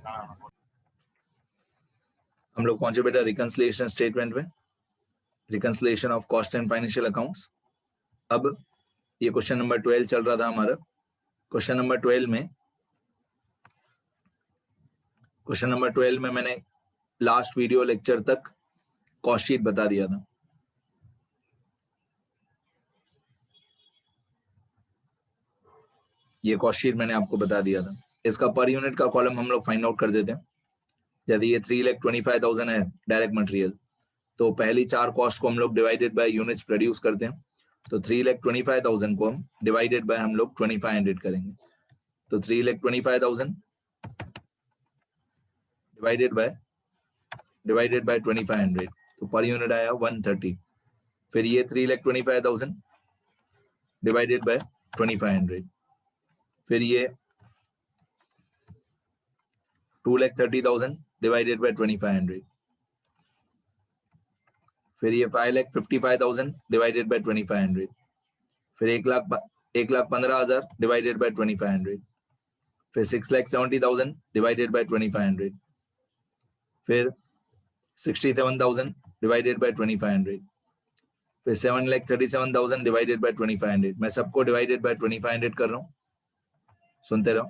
हम लोग पहुंचे बेटा रिकंसिलिएशन स्टेटमेंट में, reconciliation of cost and financial accounts. अब ये क्वेश्चन नंबर 12 चल रहा था हमारा। क्वेश्चन नंबर 12 में मैंने लास्ट वीडियो लेक्चर तक कॉस्ट शीट बता दिया था। ये कॉस्ट शीट मैंने आपको बता दिया था। इसका पर यूनिट का कॉलम हम लोग फाइंड आउट कर देते हैं। यदि ये 3,25,000 है डायरेक्ट मटेरियल, तो पहली 4 कॉस्ट को हम लोग डिवाइडेड बाय यूनिट्स प्रोड्यूस करते हैं। तो 3,25,000 को हम डिवाइडेड बाय हम लोग 2500 करेंगे। तो 3,25,000 डिवाइडेड बाय 2500, तो पर यूनिट आया 130। फिर ये 3,25,000 डिवाइडेड बाय 2500, फिर ये 2,30,000 डिवाइडेड बाय 2500, फिर ये 5,55,000 डिवाइडेड बाय 2500, फिर 1,15,000 डिवाइडेड बाय 2500, फिर 6,70,000 डिवाइडेड बाय 2500, फिर 67,000 डिवाइडेड बाय 2500, फिर 7,37,000 डिवाइडेड बाय 2500। मैं सबको डिवाइडेड बाय 2500 कर रहा हूँ, सुनते रहो।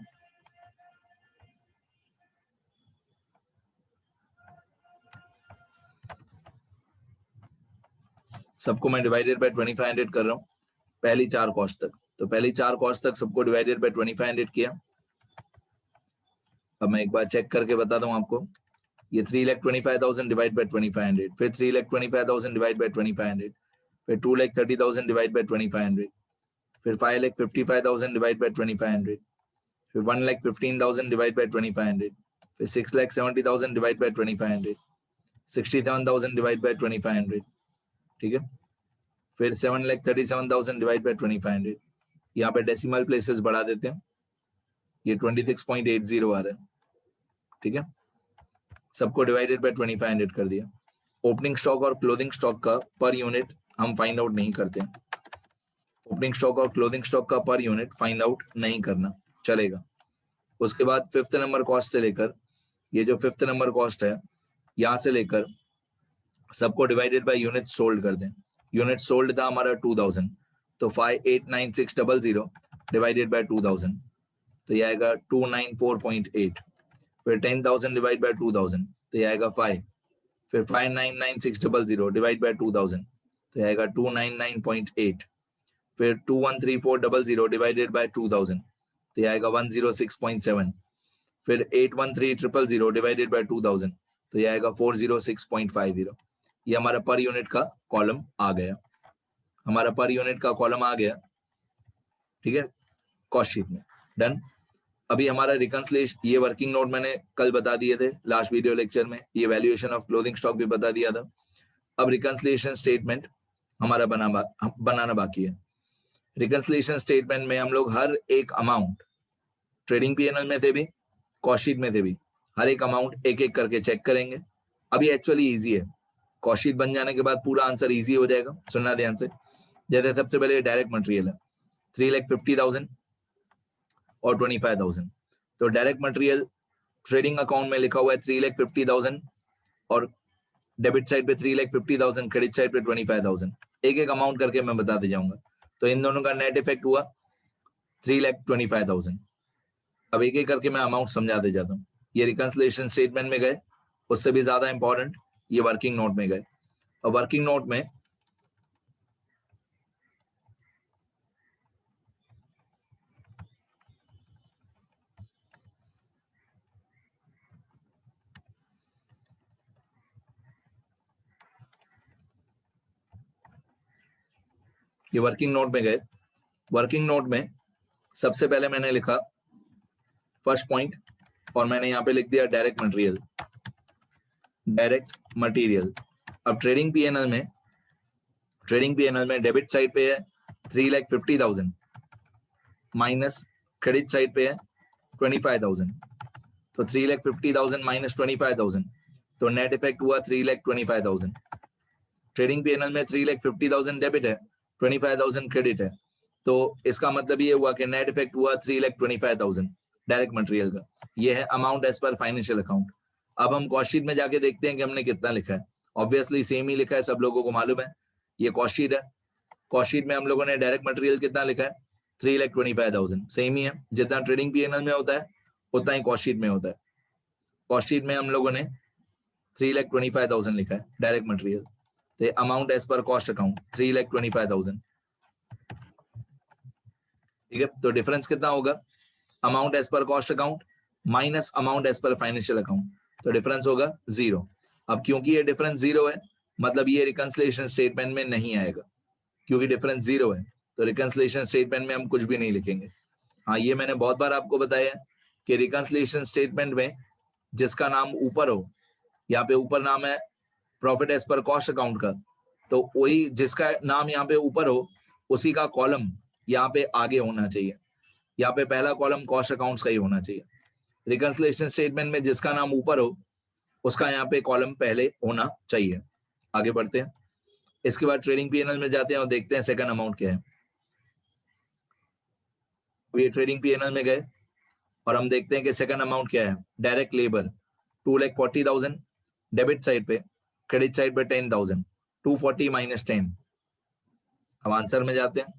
सबको मैं डिवाइडेड बाय 2500 कर रहा हूँ पहली 4 कॉस्ट तक। तो पहली 4 कॉस्ट तक सबको डिवाइडेड बाय 2500 किया। अब मैं एक बार चेक करके बता दूं आपको। ये 3,25,000 डिवाइड बाय 2500, फिर 3,25,000 डिवाइड बाय 2500, फिर 2,30,000 डिवाइड बाय 2500, फिर 5,55,000 डिवाइड बाय 2500, फिर 1,15,000 डिवाइड बाय 2500, फिर 6,70,000 डिवाइड बाय 2500, 67,000 डिवाइड बाय 2500, ठीक है। फिर 7,37,000 डिवाइड बाय 2500। यहाँ पे डेसिमल प्लेसेस बढ़ा देते हैं, ये 26.80 आ रहा है, ठीक है। सबको डिवाइडेड बाय 2500 कर दिया। ओपनिंग स्टॉक और क्लोजिंग स्टॉक का पर यूनिट हम फाइंड आउट नहीं करते। ओपनिंग स्टॉक और क्लोजिंग स्टॉक का पर यूनिट फाइंड आउट नहीं करना चलेगा। उसके बाद 5th नंबर कॉस्ट से लेकर, ये जो 5th नंबर कॉस्ट है, यहाँ से लेकर सबको डिवाइडेड बाय यूनिट सोल्ड कर दें। यूनिट सोल्ड था हमारा 2000, तो 5,896,00 डिवाइडेड बाय 2000, तो ये आएगा 294.8। फिर 10,000 डिवाइड बाय 2000, तो ये आएगा 5। फिर 5,996,00 डिवाइड बाय 2000, तो ये आएगा 299.8। फिर 2134,00 डिवाइडेड बाय 2000, तो ये आएगा 106.7। फिर 813,000 डिवाइडेड बाय 2000, तो ये आएगा 406.50। ये हमारा पर यूनिट का कॉलम आ गया, हमारा पर यूनिट का कॉलम आ गया, ठीक है, कॉस्ट शीट में। डन। अभी हमारा रिकंसिलिएशन, ये वर्किंग नोट मैंने कल बता दिए थे लास्ट वीडियो लेक्चर में, ये वैल्यूएशन ऑफ क्लोजिंग स्टॉक भी बता दिया था। अब रिकंसिलिएशन स्टेटमेंट हमारा बनाना बाकी है। रिकंसिलिएशन स्टेटमेंट में हम लोग हर एक अमाउंट, ट्रेडिंग पीएनएल में थे भी, कॉस्ट शीट में थे भी, हर एक अमाउंट एक एक करके चेक करेंगे। अभी एक्चुअली इजी है, कॉस्ट शीट बन जाने के बाद पूरा आंसर इजी हो जाएगा। सुनना ध्यान से। जैसे सबसे पहले डायरेक्ट मटेरियल है 3,50,000 और 25,000, तो डायरेक्ट मटेरियल ट्रेडिंग अकाउंट में लिखा हुआ है 3,50,000 और डेबिट साइड पे 3,50,000, क्रेडिट साइड पे 25,000। एक एक अमाउंट करके मैं बताते जाऊंगा। तो इन दोनों का नेट इफेक्ट हुआ 3,25,000। अब एक एक करके मैं अमाउंट समझाते जाता हूँ। ये रिकंसिलिएशन स्टेटमेंट में गए, उससे भी ज्यादा इंपॉर्टेंट ये वर्किंग नोट में गए। और वर्किंग नोट में ये वर्किंग नोट में गए। वर्किंग नोट में सबसे पहले मैंने लिखा फर्स्ट पॉइंट, और मैंने यहाँ पे लिख दिया डायरेक्ट मटेरियल। Direct material. अब ट्रेडिंग पीएनएल में डेबिट साइड पे है 3,50,000 माइनस क्रेडिट साइड पे है 25,000, तो 3,50,000 माइनस 25,000, तो नेट इफेक्ट हुआ 3,25,000। ट्रेडिंग पीएनएल में 3,50,000 डेबिट है, 25,000 क्रेडिट है, तो इसका मतलब ये हुआ कि नेट इफेक्ट हुआ 3,25,000। डायरेक्ट मटेरियल का, ये है amount as per financial account. अब हम कॉस्ट शीट में जाके देखते हैं कि हमने कितना लिखा है। ऑब्वियसली सेम ही लिखा है, सब लोगों को मालूम है, ये कॉस्ट शीट है। कॉस्ट शीट में हम लोगों ने डायरेक्ट मटेरियल कितना लिखा है, 3,25,000, सेम ही है, जितना ट्रेडिंग पीएनएल में होता है उतना ही कॉस्ट शीट में होता है। कॉस्ट शीट में हम लोगों ने 3,25,000 लिखा है डायरेक्ट मटेरियल, तो amount as per cost account 3,25,000, ठीक है। तो डिफरेंस कितना होगा, amount as per cost account minus amount as per financial account, तो डिफरेंस होगा 0। अब क्योंकि ये डिफरेंस 0 है, मतलब ये रिकंसिलिएशन स्टेटमेंट में नहीं आएगा, क्योंकि डिफरेंस 0 है तो रिकंसिलिएशन स्टेटमेंट में हम कुछ भी नहीं लिखेंगे। हाँ, ये मैंने बहुत बार आपको बताया है कि रिकंसिलिएशन स्टेटमेंट में जिसका नाम ऊपर हो, यहाँ पे ऊपर नाम है profit as per cost account का, तो वही जिसका नाम यहाँ पे ऊपर हो उसी का कॉलम यहाँ पे आगे होना चाहिए। यहाँ पे पहला कॉलम कॉस्ट अकाउंट्स का ही होना चाहिए। रिकंसिलिएशन स्टेटमेंट में जिसका नाम ऊपर हो उसका यहाँ पे कॉलम पहले होना चाहिए। आगे बढ़ते हैं, इसके बाद ट्रेडिंग पीएनएल में जाते हैं और देखते हैं सेकंड अमाउंट क्या है। ये ट्रेडिंग पीएनएल में गए और हम देखते हैं कि सेकंड अमाउंट क्या है, डायरेक्ट लेबर 2,40,000 डेबिट साइड पे, क्रेडिट साइड पे 10,000, 240 माइनस 10। अब आंसर में जाते हैं,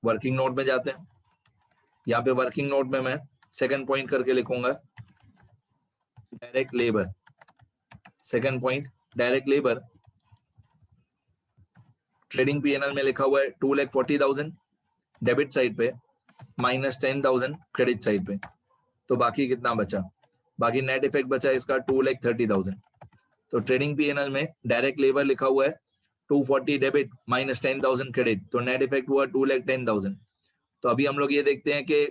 वर्किंग नोट में जाते हैं। यहाँ पे वर्किंग नोट में मैं सेकंड पॉइंट करके लिखूंगा direct labour, second point direct labour, trading PNL में लिखा हुआ है 2,40,000 डेबिट साइड पे माइनस 10,000 क्रेडिट साइड पे, तो बाकी कितना बचा, बाकी नेट इफेक्ट बचा इसका 2,30,000। तो ट्रेडिंग पीएनएल में डायरेक्ट लेबर लिखा हुआ है 240 डेबिट माइनस 10,000 क्रेडिट, तो नेट इफेक्ट हुआ 2,10,000। तो अभी हम लोग ये देखते हैं कि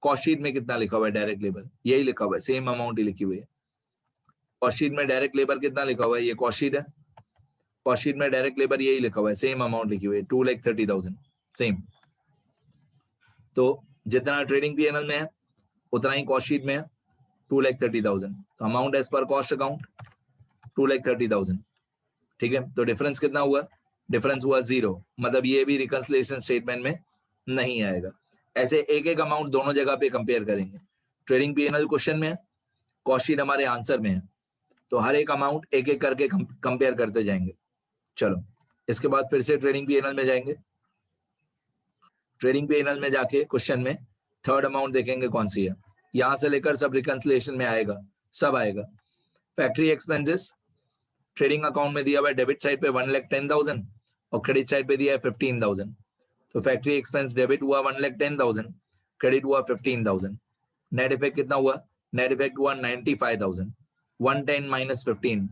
कॉस्ट शीट में कितना लिखा हुआ है डायरेक्ट लेबर, यही लिखा हुआ है, सेम अमाउंट ही लिखी हुई है। कॉस्ट शीट में डायरेक्ट लेबर कितना लिखा हुआ है, ये कॉस्ट शीट है, कॉस्ट शीट में डायरेक्ट लेबर यही लिखा हुआ है, सेम अमाउंट लिखी हुई है 2,30,000 सेम। तो जितना ट्रेडिंग पीएनएल में है उतना ही कॉस्ट शीट में है 2,30,000। तो amount as per cost account 2,30,000, ठीक है। तो डिफरेंस कितना हुआ, डिफरेंस हुआ 0, मतलब ये भी रिकंसिलिएशन स्टेटमेंट में नहीं आएगा। ऐसे एक एक अमाउंट दोनों जगह पे कंपेयर करेंगे। ट्रेडिंग पीएनएल क्वेश्चन में है, कॉस्ट शीट हमारे आंसर में है, तो हर एक अमाउंट एक एक करके कंपेयर करते जाएंगे। चलो इसके बाद फिर से ट्रेडिंग पीएनएल में जाएंगे। ट्रेडिंग पीएनएल में जाके क्वेश्चन में थर्ड अमाउंट देखेंगे कौन सी है, यहां से लेकर सब रिकंसिलिएशन में आएगा, सब आएगा। फैक्ट्री एक्सपेंसेस ट्रेडिंग अकाउंट में दिया हुआ है डेबिट साइड पे 1,10,000 और क्रेडिट साइड पे दिया है 15,000। तो फैक्ट्री एक्सपेंस डेबिट हुआ 1,10,000, क्रेडिट हुआ 15,000। नेट इफेक्ट कितना हुआ, नेट इफेक्ट हुआ 95,000, 110 माइनस 15।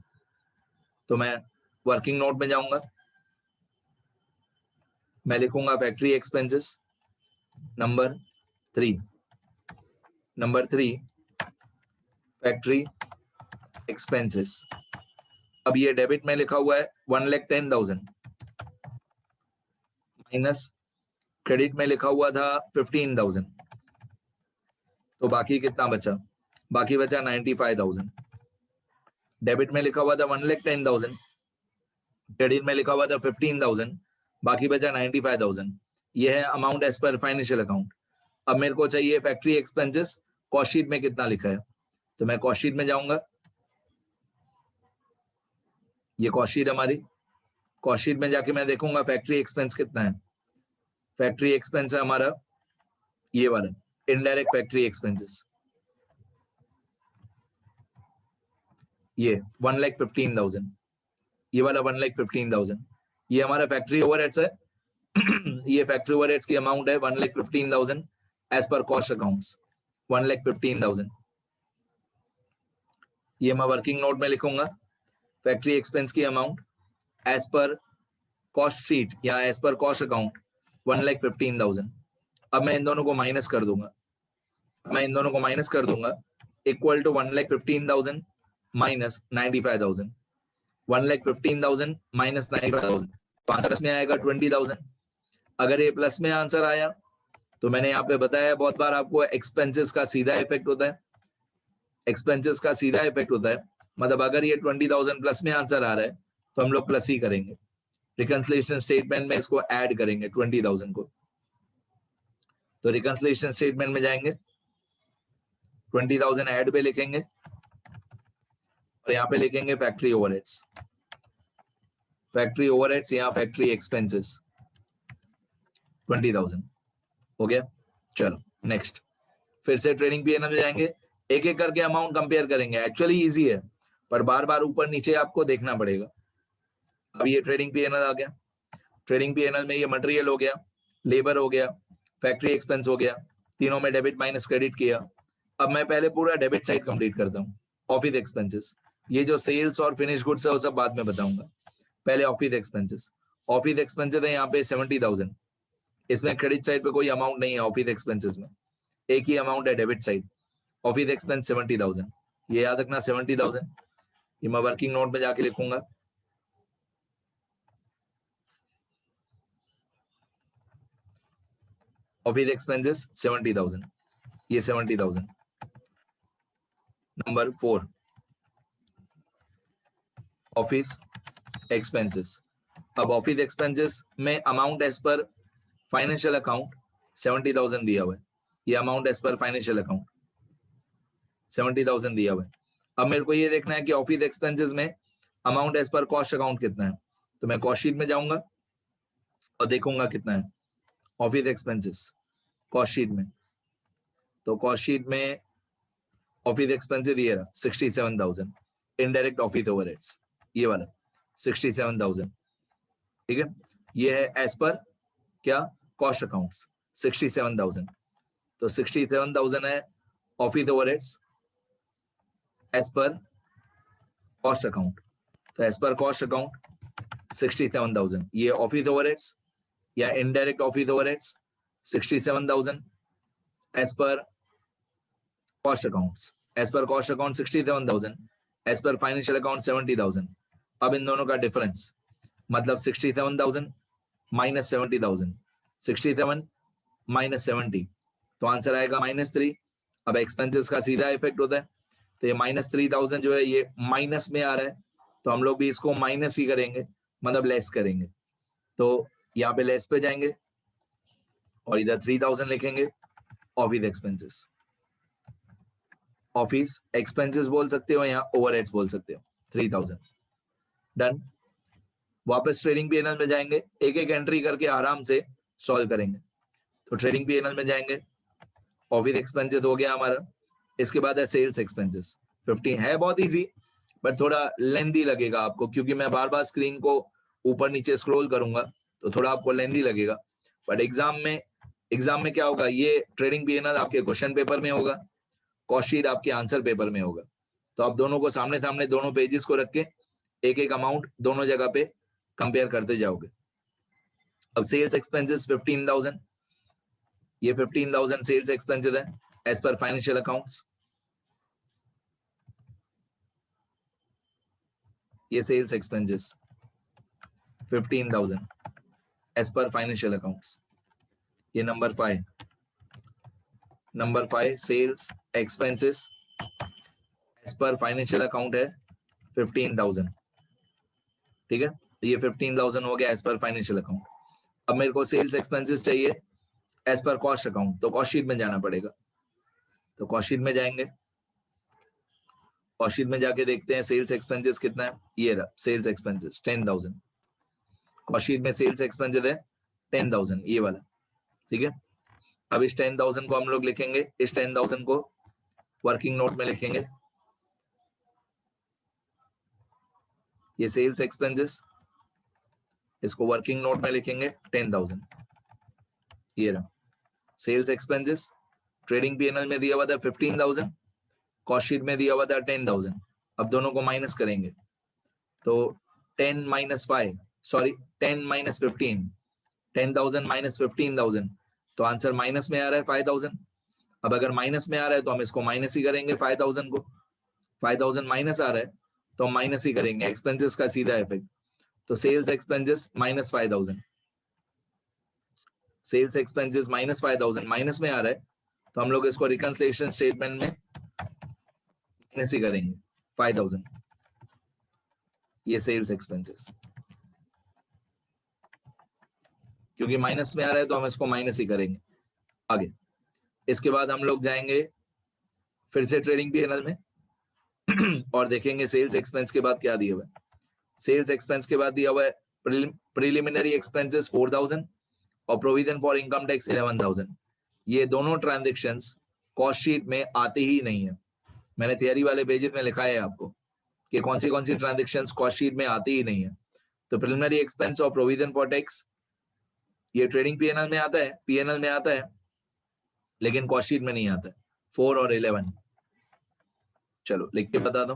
तो मैं वर्किंग नोट में जाऊंगा, मैं लिखूंगा factory expenses number 3, number 3 factory expenses. अब ये डेबिट में लिखा हुआ है 1,10,000 माइनस क्रेडिट में लिखा हुआ था 15,000, तो बाकी कितना बचा, बाकी बचा 95,000। डेबिट में लिखा हुआ था 1,10,000, क्रेडिट में लिखा हुआ था 15,000, बाकी बचा 95,000। ये है amount as per financial account. अब मेरे को चाहिए फैक्ट्री एक्सपेंसेस, कॉस्ट शीट में कितना लिखा है, तो मैं कॉस्ट शीट में जाऊंगा, ये कॉस्ट शीट हमारी, कॉस्ट शीट में जाके मैं देखूंगा फैक्ट्री एक्सपेंस कितना है। फैक्ट्री एक्सपेंस है हमारा ये वाला इनडायरेक्ट फैक्ट्री एक्सपेंसेस, ये 1,15,000, ये वाला 1,15,000, ये हमारा फैक्ट्री ओवरहेड्स है। ये फैक्ट्री ओवरहेड्स की अमाउंट है 1,15,000 एज पर कॉस्ट अकाउंट्स, 1,15,000। ये मैं वर्किंग नोट में लिखूंगा फैक्ट्री एक्सपेंस की amount as per cost sheet या एज पर कॉस्ट अकाउंट 1,15,000। अब मैं इन दोनों को माइनस कर दूंगा, मैं इन दोनों को माइनस कर दूंगा, इक्वल टू 1,15,000 माइनस 95,000, 1,15,000 माइनस 95,000, तो आंसर में आएगा 20,000। अगर ये प्लस में आंसर आया तो मैंने यहाँ पे बताया बहुत बार आपको, एक्सपेंसेस का सीधा इफेक्ट होता है, एक्सपेंसेस का सीधा इफेक्ट होता है, मतलब अगर ये 20,000 प्लस में आंसर आ रहा है तो हम लोग प्लस ही करेंगे, रिकंसिलिएशन स्टेटमेंट में इसको ऐड करेंगे 20,000 को। तो रिकंसिलिएशन स्टेटमेंट में जाएंगे, 20,000 ऐड पे लिखेंगे और यहाँ पे लिखेंगे फैक्ट्री ओवरहेड्स, फैक्ट्री ओवरहेड्स, यहाँ फैक्ट्री एक्सपेंसेस 20,000 हो गया। चलो नेक्स्ट, फिर से ट्रेडिंग पीएनएल में जाएंगे, एक एक करके अमाउंट कंपेयर करेंगे। एक्चुअली इजी है पर बार बार ऊपर नीचे आपको देखना पड़ेगा। अब ये ट्रेडिंग पीएनएल आ गया, ट्रेडिंग पीएनएल में ये मटेरियल हो गया, लेबर हो गया, फैक्ट्री एक्सपेंस हो गया, तीनों में डेबिट माइनस क्रेडिट किया। अब मैं पहले पूरा डेबिट साइड कंप्लीट करता हूँ। ऑफिस एक्सपेंसेस, ये जो सेल्स और फिनिश गुड्स है वो सब बाद में बताऊंगा, पहले ऑफिस एक्सपेंसेस। ऑफिस एक्सपेंसेस है यहाँ पे 70,000, इसमें क्रेडिट साइड पे कोई अमाउंट नहीं है ऑफिस एक्सपेंसेस में, एक ही अमाउंट है डेबिट साइड। ऑफिस एक्सपेंस 70,000, ये याद रखना 70,000, ये मैं वर्किंग नोट में जाके लिखूंगा। ऑफिस एक्सपेंसेस 70,000, ये 70,000। Number 4 office expenses. अब ऑफिस एक्सपेंसेस में amount as per financial account 70,000 दिया हुआ है, ये amount as per financial account 70,000 दिया हुआ है। अब मेरे को ये देखना है कि ऑफिस एक्सपेंसेस में amount as per cost account कितना है, तो मैं कॉस्ट शीट में जाऊंगा और देखूंगा कितना है ऑफिस एक्सपेंसेस कॉस्ट शीट में। तो कॉस्ट शीट में ऑफिस एक्सपेंसेस ये रहा 67,000, इनडायरेक्ट ऑफिस ओवरहेड्स ये वाला 67,000, ठीक है। ये है एज पर क्या, कॉस्ट अकाउंट्स 67,000, तो 67,000 है office overheads as per cost account. तो एज पर कॉस्ट अकाउंट 67,000, ये ऑफिस ओवरहेड्स या indirect office overheads 67,000 as per cost accounts, as per cost account 67,000, as per financial account 70,000। अब इन दोनों का डिफरेंस मतलब 67,000 माइनस 70,000, 67 माइनस 70, तो आंसर आएगा -3। अब एक्सपेंसेस का सीधा इफेक्ट होता है, तो ये -3,000 जो है ये माइनस में आ रहा है, तो हम लोग भी इसको माइनस ही करेंगे, मतलब लेस करेंगे। तो यहाँ पे लेस पे जाएंगे और इधर 3,000 लिखेंगे ऑफिस एक्सपेंसेस। ऑफिस एक्सपेंसेस बोल सकते हो, यहाँ ओवरहेड्स बोल सकते हो, 3,000 डन। वापस ट्रेडिंग पीएनएल में जाएंगे, एक एक एंट्री करके आराम से सॉल्व करेंगे। तो ट्रेडिंग पीएनएल में जाएंगे, ऑफिस एक्सपेंसेस हो गया हमारा, इसके बाद है सेल्स एक्सपेंसेस 15, है बहुत इजी बट थोड़ा लेंदी लगेगा आपको, क्योंकि मैं बार बार स्क्रीन को ऊपर नीचे स्क्रॉल करूंगा तो थोड़ा आपको लेंदी लगेगा। बट एग्जाम में क्या होगा, ये ट्रेडिंग पीएनएल आपके क्वेश्चन पेपर में होगा, कॉस्ट शीट आपके आंसर पेपर में होगा, तो आप दोनों को सामने सामने दोनों पेजेस को रख के एक एक अमाउंट दोनों जगह पे कंपेयर करते जाओगे। अब सेल्स एक्सपेंसेस 15,000, ये 15,000 सेल्स एक्सपेंसेस है एज पर फाइनेंशियल अकाउंट्स, ये sales expenses 15,000 as per financial accounts. ये number 5 sales expenses as per financial account है 15,000, ठीक है। ये 15,000 हो गया एज पर फाइनेंशियल अकाउंट। अब मेरे को सेल्स एक्सपेंसेस चाहिए एज पर कॉस्ट अकाउंट, तो कॉस्ट शीट में जाना पड़ेगा। तो कॉस्ट शीट में जाएंगे, कॉस्ट शीट में जाके देखते हैं सेल्स एक्सपेंसेस कितना है, ये रहा सेल्स एक्सपेंसेस 10,000, कॉस्ट शीट में सेल्स एक्सपेंसेस है 10,000 ये वाला, ठीक है। अब इस 10,000 को हम लोग लिखेंगे, इस 10,000 को वर्किंग नोट में लिखेंगे, ये सेल्स एक्सपेंसेस, इसको वर्किंग नोट में लिखेंगे 10,000, ये रहा सेल्स एक्सपेंसेस। ट्रेडिंग पीएनएल में दिया हुआ था 15,000, कॉस्ट शीट में दिया हुआ था 10,000। अब दोनों को माइनस करेंगे, तो 10 माइनस 5 सॉरी 10 माइनस 15, 10,000 माइनस 15,000, तो आंसर माइनस में आ रहा है 5,000। अब अगर माइनस में आ रहा है तो हम इसको माइनस ही करेंगे 5,000 को, 5,000 माइनस आ रहा है तो हम माइनस ही करेंगे, एक्सपेंसेस का सीधा इफेक्ट। तो sales expenses minus 5,000, sales expenses minus 5,000 minus में आ रहा है तो हम लोग इसको रिकंसिलिएशन स्टेटमेंट में माइनस ही करेंगे 5,000, ये सेल्स एक्सपेंसेस, क्योंकि माइनस में आ रहा है तो हम इसको माइनस ही करेंगे। आगे इसके बाद हम लोग जाएंगे फिर से ट्रेडिंग पीएनएल में और देखेंगे सेल्स एक्सपेंस के बाद क्या दिया हुआ है। सेल्स एक्सपेंस के बाद दिया हुआ है प्रिलिमिनरी एक्सपेंसेस 4000 और प्रोविजन फॉर इनकम टैक्स 11000। ये दोनों ट्रांजैक्शंस कॉस्ट शीट में आते ही नहीं है। मैंने थियरी वाले पेजेस में लिखा है आपको कि कौन सी ट्रांजैक्शंस कॉस्ट शीट में आती ही नहीं है। तो प्रिलिमिनरी एक्सपेंस और प्रोविजन फॉर टैक्स ये ट्रेडिंग पीएनएल में आता है, पीएनएल में आता है, लेकिन कॉस्ट शीट में नहीं आता है। 4 और 11 चलो लिख के बता दो।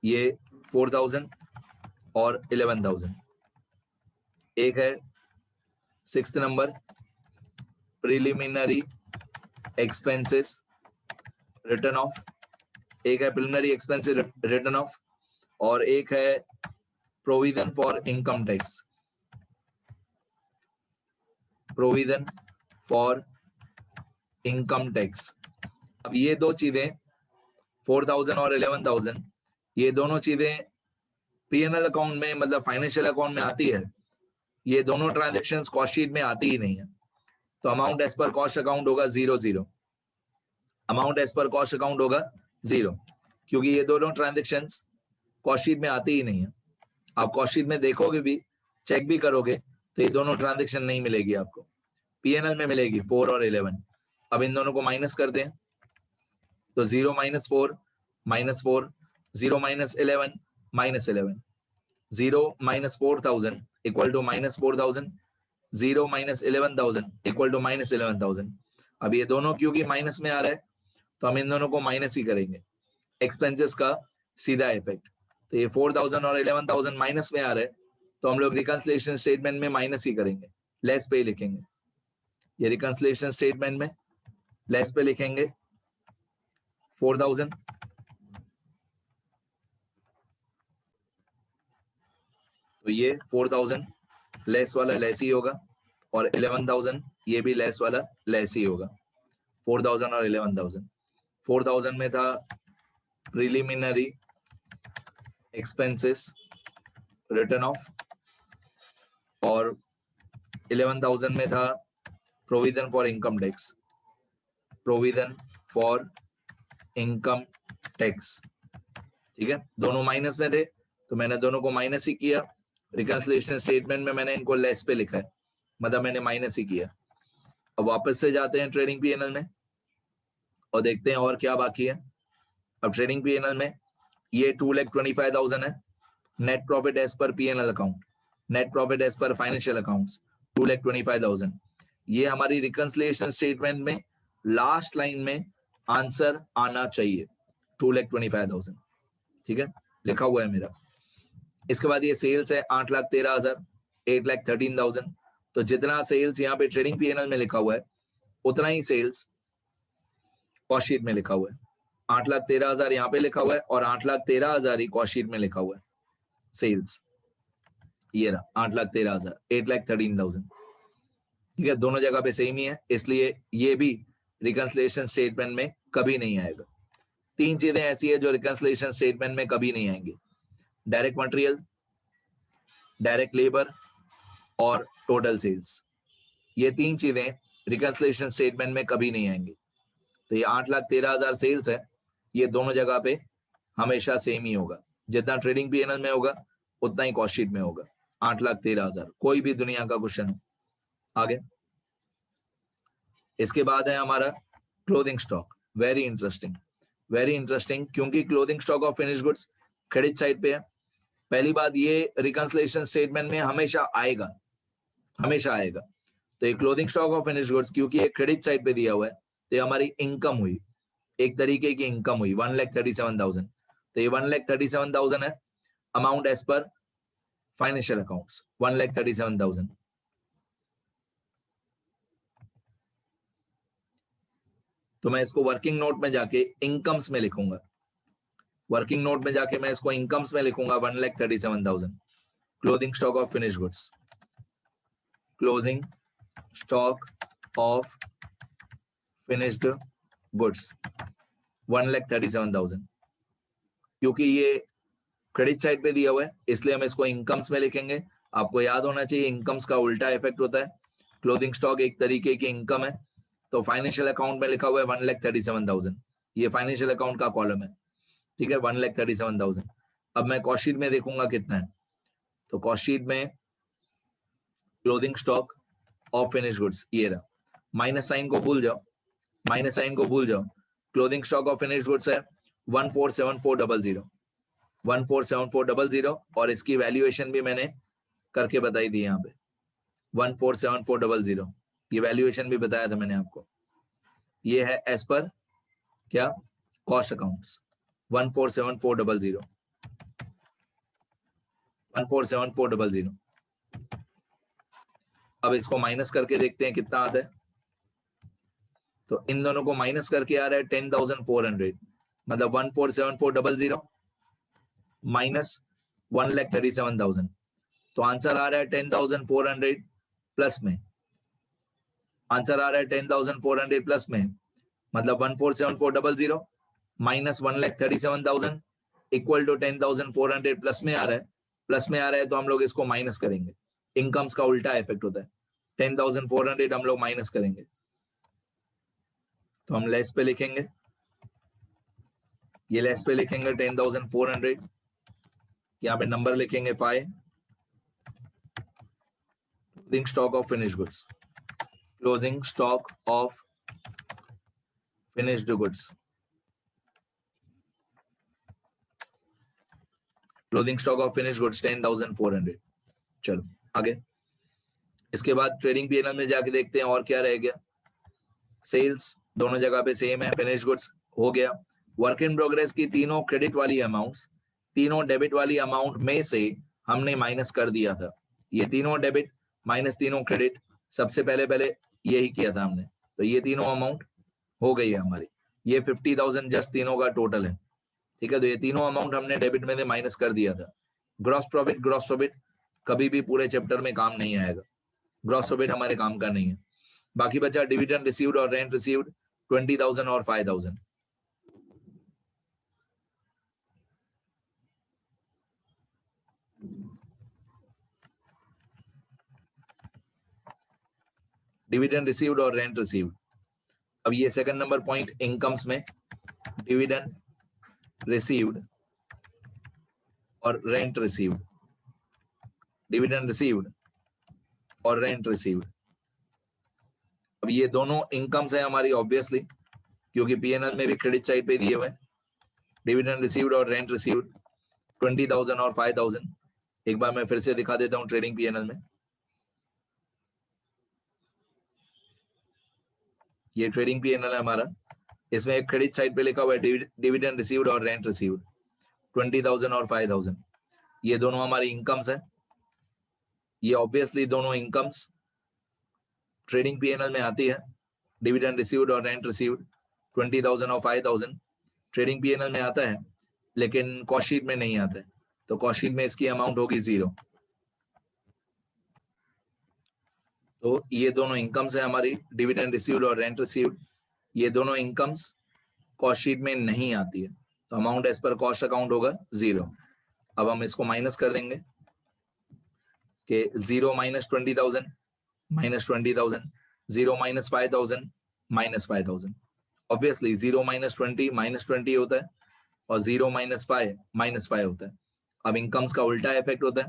ये 4000 और 11000। एक है 6th number preliminary expenses return of, एक है प्रिलिमिनरी एक्सपेंसेस रिटर्न ऑफ और एक है provision for income tax, provision for income tax. अब ये दो चीजें 4000 और 11000 ये दोनों चीजें पीएनएल अकाउंट में मतलब फाइनेंशियल अकाउंट में आती है। ये दोनों ट्रांजैक्शंस कॉस्ट शीट में आती ही नहीं है। तो amount as per cost account होगा 0, amount as per cost account होगा 0, क्योंकि ये दोनों ट्रांजैक्शंस कॉस्ट शीट में आती ही नहीं है। आप कॉस्ट शीट में देखोगे भी, चेक भी करोगे तो ये दोनों ट्रांजैक्शन नहीं मिलेगी आपको, पीएनएल में मिलेगी 4 और 11। अब इन दोनों को माइनस करते हैं तो 0 - 4 -4, 0 - 11 -11, 0 - 4000 इक्वल टू -4000, 0 - 11000 इक्वल टू -11000। अब ये दोनों क्योंकि माइनस में आ रहा है तो हम इन दोनों को माइनस ही करेंगे, एक्सपेंसेस का सीधा इफेक्ट। तो ये 4000 और 11000 माइनस में आ रहा है तो हम लोग रिकंसिलिएशन स्टेटमेंट में माइनस ही करेंगे, लेस पे लिखेंगे। ये रिकंसिलिएशन स्टेटमेंट में लेस पे लिखेंगे 4000, तो ये 4000 लेस वाला लेस ही होगा और 11000 ये भी लेस वाला लेस ही होगा। 4000 और 11000, 4000 में था प्रिलिमिनरी एक्सपेंसेस रिटर्न ऑफ और 11000 में था provision for income tax, provision for income tax. ठीक है, दोनों माइनस में थे तो मैंने दोनों को माइनस ही किया। रिकंसिलिएशन स्टेटमेंट में मैंने इनको लेस पे लिखा है, मतलब मैंने माइनस ही किया। अब वापस से जाते हैं ट्रेडिंग पीएनएल में और देखते हैं और क्या बाकी है। अब ट्रेडिंग पीएनएल में ये 2,25,000 है net profit as per PNL account, net profit as per financial accounts 2,25,000। ये हमारी रिकंसिलिएशन स्टेटमेंट में लास्ट लाइन में आंसर आना चाहिए 2,25,000। ठीक है, लिखा हुआ है मेरा। इसके बाद ये सेल्स है 8,13,000, 8,13,000। तो जितना सेल्स यहाँ पे ट्रेडिंग पीएनएल में लिखा हुआ है उतना ही सेल्स कॉस्ट शीट में लिखा हुआ है। 8,13,000 यहाँ पे लिखा हुआ है और 8,13,000 ही कॉस्ट शीट में लिखा हुआ है सेल्स। ये रहा 8,13,000, 8,13,000। ठीक है, दोनों जगह पे सेम ही है, इसलिए ये भी रिकंसिलिएशन स्टेटमेंट में कभी नहीं आएगा। तीन चीजें ऐसी है जो रिकंसिलिएशन स्टेटमेंट में कभी नहीं आएंगी, डायरेक्ट मटेरियल, डायरेक्ट लेबर और टोटल सेल्स। ये तीन चीजें रिकंसिलिएशन स्टेटमेंट में कभी नहीं आएंगी। तो ये 8,13,000 सेल्स है, ये दोनों जगह पे हमेशा सेम ही होगा। जितना ट्रेडिंग पीएनएल में होगा उतना ही कॉस्ट शीट में होगा। 8,13,000 कोई भी दुनिया का क्वेश्चन हो। आगे इसके बाद है हमारा क्लोथिंग स्टॉक। वेरी इंटरेस्टिंग, क्योंकि clothing stock of finish goods credit side पे है। पहली बात, ये रिकंसिलिएशन स्टेटमेंट में हमेशा आएगा। तो ये clothing stock of finish goods क्योंकि ये क्रेडिट साइड पे दिया हुआ है तो ये हमारी इनकम हुई, एक तरीके की इनकम हुई 1,37,000। तो ये 1,37,000 है amount as per financial accounts 1,37,000। तो मैं इसको वर्किंग नोट में जाके इनकम्स में लिखूंगा, वर्किंग नोट में जाके मैं इसको इनकम्स में लिखूंगा 1,37,000। Clothing stock of finish goods, closing stock of finished goods 1,37,000। क्योंकि ये क्रेडिट साइड पे दिया हुआ है इसलिए हम इसको इनकम्स में लिखेंगे। आपको याद होना चाहिए इनकम्स का उल्टा इफेक्ट होता है। क्लोथिंग स्टॉक एक तरीके की इनकम है, तो फाइनेंशियल अकाउंट में लिखा हुआ है 1,37,000, ये फाइनेंशियल अकाउंट का कॉलम है, ठीक है, 1,37,000। अब मैं कॉस्ट शीट में देखूंगा कितना है, तो कॉस्ट शीट में clothing stock of finish goods ये रहा, माइनस साइन को भूल जाओ, माइनस साइन को भूल जाओ। Clothing stock of finish goods है 1,474,000, 1,474,000 और इसकी वैल्यूएशन भी मैंने करके बताई थी यहाँ पे 1,474,000, ये वैल्यूएशन भी बताया था मैंने आपको। ये है एज पर क्या कॉस्ट अकाउंट्स 1,474,000, 1,474,000। अब इसको माइनस करके देखते हैं कितना आता है, तो इन दोनों को माइनस करके आ रहा है 10,400, मतलब 1,474,000 माइनस 1,37,000, तो आंसर आ रहा है 10,400 प्लस में, आंसर आ रहा है 10,400 प्लस में, मतलब 1,474,000 माइनस 1,37,000 इक्वल टू 10,400 प्लस में आ रहा है, प्लस में आ रहा है तो हम लोग इसको माइनस करेंगे। इनकम्स का उल्टा इफेक्ट होता है, 10,400 हम लोग माइनस करेंगे, तो हम लेस पे लिखेंगे, ये लेस पे लिखेंगे 10,400, यहाँ पे नंबर लिखेंगे 5, closing stock of finished goods, closing stock of finished goods, closing stock of finished goods 10,400। चलो आगे, इसके बाद ट्रेडिंग पीएनएल में जाके देखते हैं और क्या रह गया। सेल्स दोनों जगह पे सेम है, फिनिश्ड गुड्स हो गया। वर्क इन प्रोग्रेस की तीनों क्रेडिट वाली अमाउंट्स, तीनों डेबिट वाली अमाउंट में से हमने माइनस कर दिया था, ये तीनों डेबिट माइनस तीनों क्रेडिट, सबसे पहले यही किया था हमने, तो ये तीनों अमाउंट हो गई है हमारी, ये 50,000 जस्ट तीनों का टोटल है, ठीक है, तो ये तीनों अमाउंट हमने डेबिट में से माइनस कर दिया था। ग्रॉस प्रॉफिट कभी भी पूरे चैप्टर में काम नहीं आएगा, ग्रॉस प्रॉफिट हमारे काम का नहीं है। बाकी बचा डिविडेंड रिसीव्ड और रेंट रिसीव्ड 20,000 और 5,000। डिविडेंड रिसीव्ड और रेंट रिसीव्ड, अब ये सेकंड नंबर पॉइंट इनकम्स में डिविडेंड रिसीव्ड और रेंट रिसीव्ड, डिविडेंड रिसीव्ड और रेंट रिसीव्ड, अब ये दोनों इनकम्स है हमारी ऑब्वियसली, क्योंकि पीएनएल में भी क्रेडिट साइड पे दिए हुए डिविडेंड रिसीव्ड और रेंट रिसीव्ड 20,000 और 5,000। एक बार मैं फिर से दिखा देता हूं ट्रेडिंग पीएनएल में, ये ट्रेडिंग पीएनएल है हमारा, इसमें एक क्रेडिट साइड पे लिखा हुआ है डिविडेंड रिसीव्ड और रेंट रिसीव्ड 20,000 और 5,000, ये दोनों हमारी इनकम्स है। ये ऑब्वियसली दोनों इनकम्स ट्रेडिंग पीएनएल में आती है, डिविडेंड रिसीव्ड और रेंट रिसीव्ड 20,000 और 5,000 ट्रेडिंग पीएनएल में आता है, लेकिन कॉस्ट शीट में नहीं आता है, तो कॉस्ट शीट में इसकी अमाउंट होगी 0। तो ये दोनों इनकम्स है हमारी, डिविडेंड रिसीव्ड और रेंट रिसीव्ड, ये दोनों इनकम्स कॉस्ट शीट में नहीं आती है, तो amount as per cost account होगा 0। अब हम इसको माइनस कर देंगे कि 0 minus 20,000 minus 20,000, 0 minus 5,000 minus 5,000, obviously 0 minus 20 minus 20 होता है और 0 माइनस 5 माइनस 5 होता है। अब इनकम्स का उल्टा इफेक्ट होता है,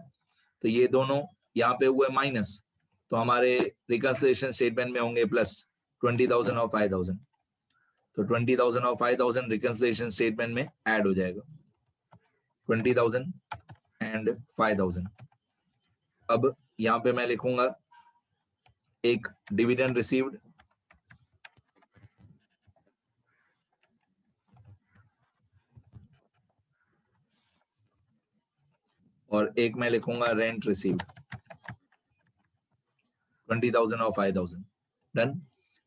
तो ये दोनों यहाँ पे हुए माइनस, तो हमारे रिकंसिलिएशन स्टेटमेंट में होंगे प्लस 20,000 और 5,000, तो 20,000 और 5,000 रिकंसिलिएशन स्टेटमेंट में ऐड हो जाएगा, 20,000 एंड 5,000। अब यहाँ पे मैं लिखूंगा एक डिविडेंड रिसीव्ड और एक मैं लिखूंगा रेंट रिसीव्ड 20,000 और 5,000। डन।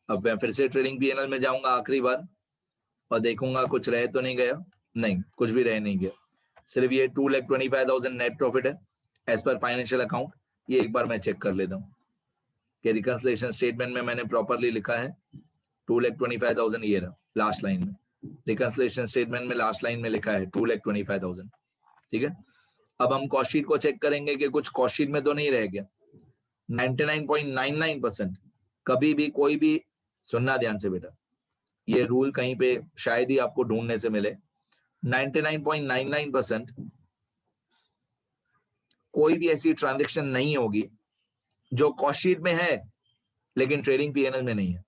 अब मैं फिर से ट्रेडिंग पीएनएल में जाऊंगा आखिरी बार और देखूंगा कुछ रह तो नहीं गया, नहीं कुछ भी रह नहीं गया, सिर्फ ये 2,25,000 नेट प्रॉफिट है एज पर फाइनेंशियल अकाउंट। ये एक बार मैं चेक कर लेता हूँ कि रिकंसिलिएशन स्टेटमेंट में मैंने प्रॉपरली लिखा है 2,25,000, ये रहा लास्ट लाइन में, रिकंसिलिएशन स्टेटमेंट में लास्ट लाइन में लिखा है 2,25,000, ठीक है। अब हम कॉस्ट शीट को चेक करेंगे कि कुछ कॉस्ट शीट में तो नहीं रह गया। 99.99% कभी भी कोई भी, सुनना ध्यान से बेटा, ये रूल कहीं पे शायद ही आपको ढूंढने से मिले। 99.99% कोई भी ऐसी ट्रांजैक्शन नहीं होगी जो कॉस्ट शीट में है लेकिन ट्रेडिंग पीएनएल में नहीं है।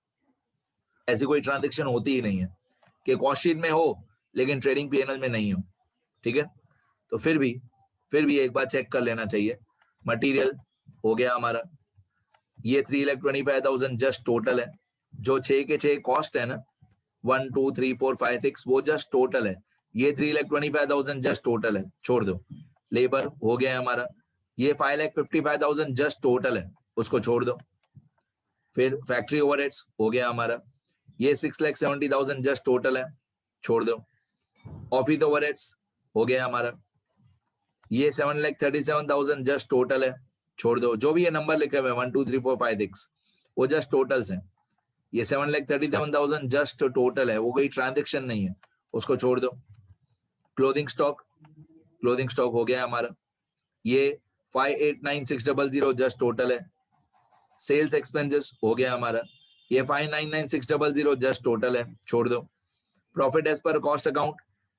ऐसी कोई ट्रांजैक्शन होती ही नहीं है कि कॉस्ट शीट में हो लेकिन ट्रेडिंग पीएनएल में नहीं हो। ठीक है, तो फिर भी एक बार चेक कर लेना चाहिए। मटेरियल हो गया हमारा, ये 3,25,000 जस्ट टोटल है। जो 6 के 6 कॉस्ट है ना, 1 2 3 4 5 6, वो जस्ट टोटल है। ये 3,25,000 जस्ट टोटल है, छोड़ दो। लेबर हो गया हमारा, ये 5,55,000 जस्ट टोटल है, उसको छोड़ दो। फिर फैक्ट्री ओवरहेड्स हो गया हमारा, ये 6,70,000 जस्ट टोटल है, छोड़ दो। ऑफिस ओवरहेड्स हो गया हमारा, ये 7,37,000 जस्ट टोटल है, छोड़ दो। जो भी ये नंबर लिखे हुए 1 2 3 4 5 6, वो जस्ट टोटल्स हैं। ये 7,37,000 जस्ट टोटल है, वो कोई ट्रांजैक्शन नहीं है, उसको छोड़ दो। क्लोथिंग स्टॉक हो गया हमारा, ये 5,89,600 जस्ट टोटल है। सेल्स एक्सपेंसेस हो गया हमारा, ये 5,99,600 जस्ट टोटल है, छोड़ दो। Profit as per cost account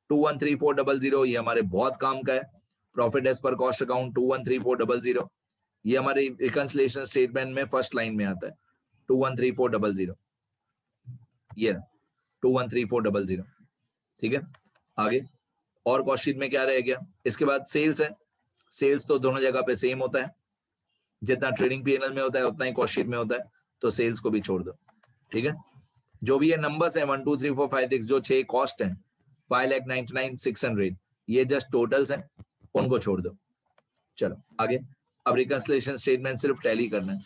2,13,400, ये हमारे बहुत काम का है। Profit as per cost account 2,13,400, ये हमारे रिकंसिलिएशन स्टेटमेंट में फर्स्ट लाइन में आता है 2,13,400, ये 2,13,400। ठीक है, आगे और कॉस्ट शीट में क्या रह गया? इसके बाद सेल्स है। सेल्स तो दोनों जगह पे सेम होता है, जितना ट्रेडिंग पीएनएल में होता है उतना ही कॉस्ट शीट में होता है, तो सेल्स को भी छोड़ दो। ठीक है, जो भी ये नंबर्स हैं 1 2 3 4 5 6, जो 6 कॉस्ट हैं 5,99,600, ये जस्ट टोटल्स हैं, उनको छोड़ दो। चलो आगे, अब रिकंसिलिएशन स्टेटमेंट सिर्फ टैली करना है,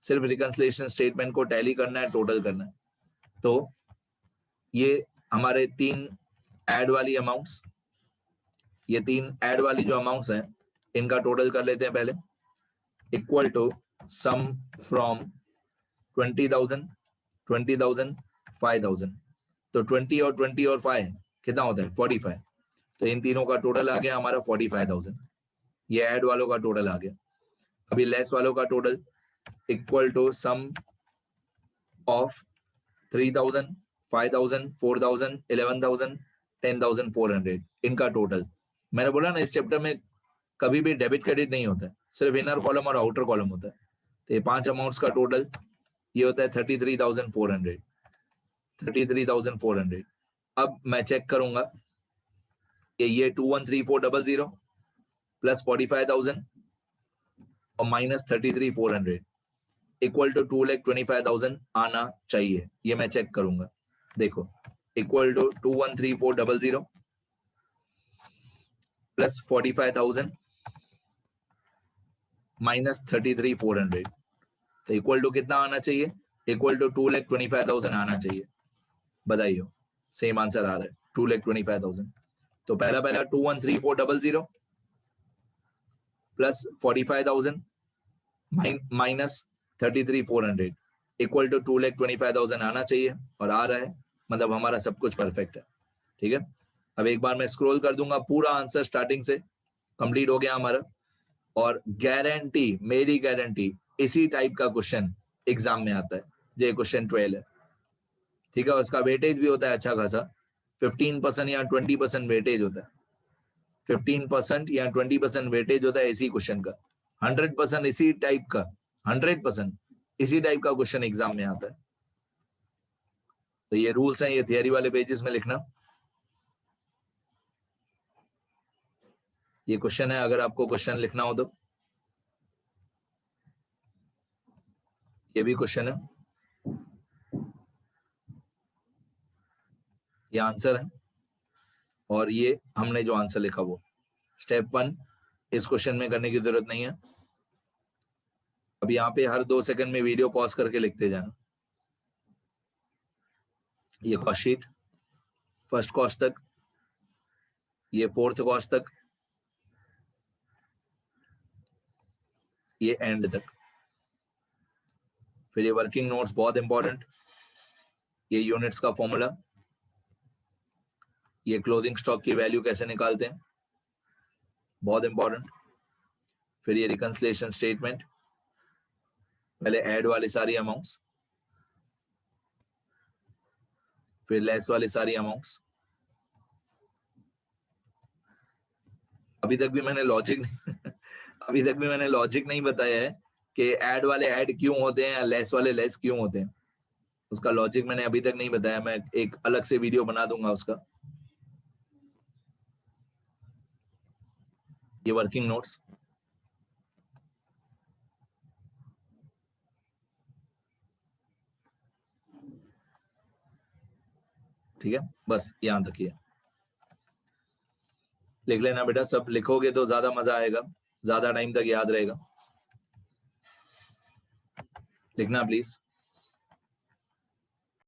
सिर्फ रिकंसिलिएशन स्टेटमेंट को टैली करना है, टोटल करना है। तो ये हमारे 3 ऐड वाली अमाउंट्स, ये 3 ऐड वाली जो अमाउंट्स हैं इनका टोटल कर लेते हैं पहले। इक्वल टू सम फ्रॉम 20,000, 20,000, 5,000, तो 20 और 20 और 5 कितना होता है? 45। तो इन तीनों का टोटल आ गया हमारा 45,000, ये ऐड वालों का टोटल आ गया। अभी लेस वालों का total equal to sum of 3,000, 5,000, 4,000, 11,000, 10,400, इनका टोटल। मैंने बोला ना इस चैप्टर में कभी भी डेबिट क्रेडिट नहीं होता है, सिर्फ इनर कॉलम और आउटर कॉलम होता है। तो ये 5 अमाउंट्स का टोटल ये होता है 33,400, 33,400। अब मैं चेक करूंगा कि ये 21,3400 प्लस 45,000 और माइनस 33,400 इक्वल टू 2,25,000 आना चाहिए, ये मैं चेक करूंगा। देखो, इक्वल टू 21,3400 प्लस 45,000 माइनस 33,400, तो इक्वल टू कितना आना चाहिए? इक्वल टू 2,25,000 आना चाहिए। बताइए, सेम आंसर आ रहा है 2,25,000। तो पहला 21,3400 प्लस 45,000 माइनस 33,400 इक्वल टू 2,25,000 आना चाहिए, और आ रहा है, मतलब हमारा सब कुछ परफेक्ट है। ठीक है, अब एक बार मैं स्क्रॉल कर दूंगा, पूरा आंसर स्टार्टिंग से कंप्लीट हो गया हमारा। और गारंटी, मेरी गारंटी, इसी टाइप का क्वेश्चन एग्जाम में आता है। ये क्वेश्चन 12 है, ठीक है, और उसका वेटेज भी होता है अच्छा खासा, 15% या 20% वेटेज होता है। 15% या 20% वेटेज होता है इसी क्वेश्चन का। 100% इसी टाइप का, 100% इसी टाइप का क्वेश्चन एग्जाम में आता है। तो ये रूल्स हैं, ये थियरी वाले पेजेस में लिखना। ये क्वेश्चन है, अगर आपको क्वेश्चन लिखना हो तो ये भी क्वेश्चन है, ये आंसर है, और ये हमने जो आंसर लिखा वो स्टेप 1 इस क्वेश्चन में करने की जरूरत नहीं है। अब यहाँ पे हर 2 सेकंड में वीडियो पॉज करके लिखते जाना। ये कॉस्ट शीट फर्स्ट कॉस्ट तक, ये फोर्थ कॉस्ट तक, ये एंड तक। फिर ये वर्किंग नोट्स बहुत इंपॉर्टेंट, ये यूनिट्स का फॉर्मूला, ये क्लोथिंग स्टॉक की वैल्यू कैसे निकालते हैं, बहुत इंपॉर्टेंट। फिर ये रिकंसिलिएशन स्टेटमेंट, पहले ऐड वाली सारी अमाउंट्स, फिर लेस वाली सारी अमाउंट्स। अभी तक भी मैंने लॉजिक अभी तक भी मैंने लॉजिक नहीं बताया है कि ऐड वाले ऐड क्यों होते हैं या लेस वाले लेस क्यों होते हैं। उसका लॉजिक मैंने अभी तक नहीं बताया, मैं एक अलग से वीडियो बना दूंगा उसका। ये वर्किंग नोट्स, ठीक है, बस यहां तक ही है। लिख लेना बेटा, सब लिखोगे तो ज्यादा मजा आएगा, ज्यादा टाइम तक याद रहेगा। लिखना प्लीज।